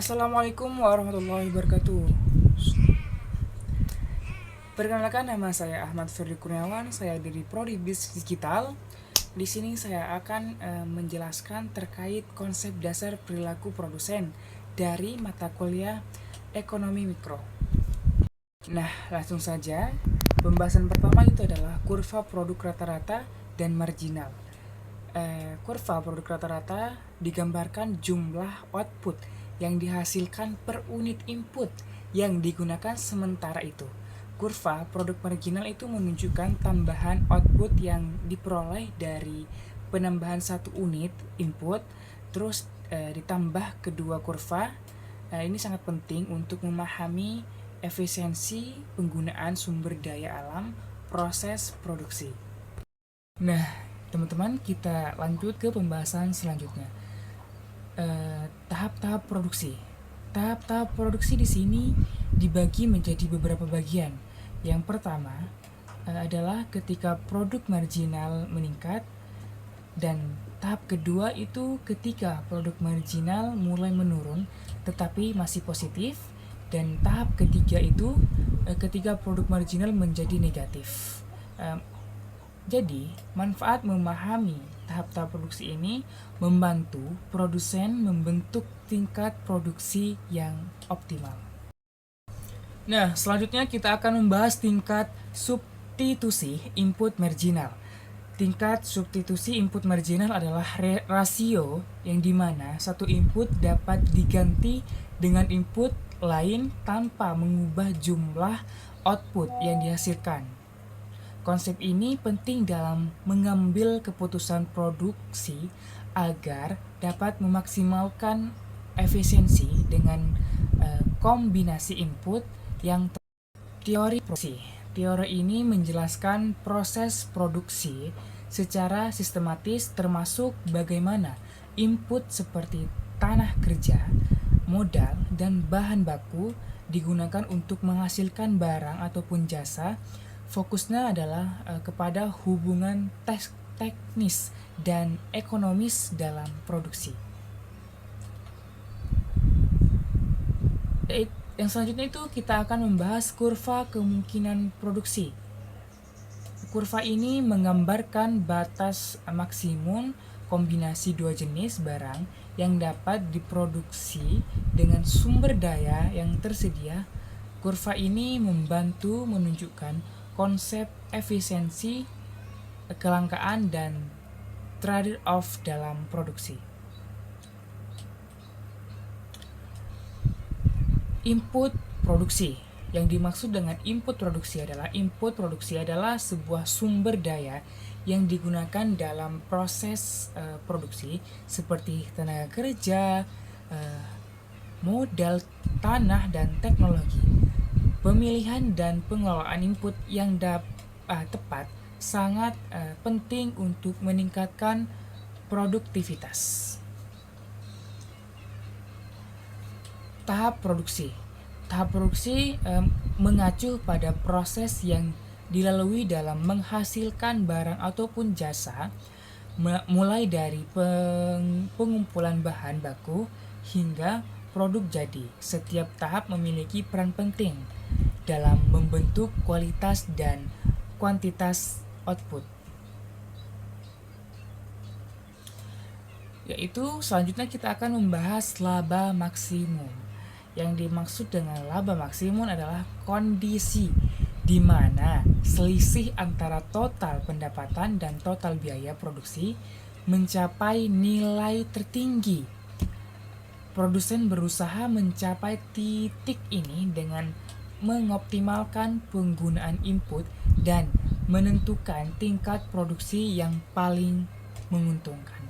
Assalamualaikum warahmatullahi wabarakatuh. Perkenalkan, nama saya Ahmad Firly Kurniawan. Saya dari Prodi Bisnis Digital. Di sini saya akan menjelaskan terkait konsep dasar perilaku produsen dari mata kuliah Ekonomi Mikro. Nah, langsung saja. Pembahasan pertama itu adalah kurva produk rata-rata dan marginal. Kurva produk rata-rata digambarkan jumlah output yang dihasilkan per unit input yang digunakan. Sementara itu, kurva produk marginal itu menunjukkan tambahan output yang diperoleh dari penambahan satu unit input, terus ditambah kedua kurva. Ini sangat penting untuk memahami efisiensi penggunaan sumber daya alam proses produksi. Nah, teman-teman, kita lanjut ke pembahasan selanjutnya. Tahap-tahap produksi. Tahap-tahap produksi di sini dibagi menjadi beberapa bagian. Yang pertama adalah ketika produk marginal meningkat, dan tahap kedua itu ketika produk marginal mulai menurun tetapi masih positif, dan tahap ketiga itu ketika produk marginal menjadi negatif. Jadi, manfaat memahami tahap-tahap produksi ini membantu produsen membentuk tingkat produksi yang optimal. Nah, selanjutnya kita akan membahas tingkat substitusi input marginal. Tingkat substitusi input marginal adalah rasio yang dimana satu input dapat diganti dengan input lain tanpa mengubah jumlah output yang dihasilkan. Konsep ini penting dalam mengambil keputusan produksi agar dapat memaksimalkan efisiensi dengan kombinasi input yang teori produksi. Teori ini menjelaskan proses produksi secara sistematis, termasuk bagaimana input seperti tanah kerja, modal, dan bahan baku digunakan untuk menghasilkan barang ataupun jasa. Fokusnya adalah kepada hubungan teknis dan ekonomis dalam produksi. Yang selanjutnya itu kita akan membahas kurva kemungkinan produksi. Kurva ini menggambarkan batas maksimum kombinasi dua jenis barang yang dapat diproduksi dengan sumber daya yang tersedia. Kurva ini membantu menunjukkan konsep efisiensi, kelangkaan, dan trade-off dalam produksi. Input produksi. Yang dimaksud dengan input produksi adalah sebuah sumber daya yang digunakan dalam proses produksi seperti tenaga kerja, modal, tanah, dan teknologi. Pemilihan dan pengelolaan input yang tepat sangat penting untuk meningkatkan produktivitas. Tahap produksi. Tahap produksi mengacu pada proses yang dilalui dalam menghasilkan barang ataupun jasa, mulai dari pengumpulan bahan baku hingga produk jadi. Setiap tahap memiliki peran penting dalam membentuk kualitas dan kuantitas output. Yaitu selanjutnya kita akan membahas laba maksimum. Yang dimaksud dengan laba maksimum adalah kondisi di mana selisih antara total pendapatan dan total biaya produksi mencapai nilai tertinggi. Produsen berusaha mencapai titik ini dengan mengoptimalkan penggunaan input dan menentukan tingkat produksi yang paling menguntungkan.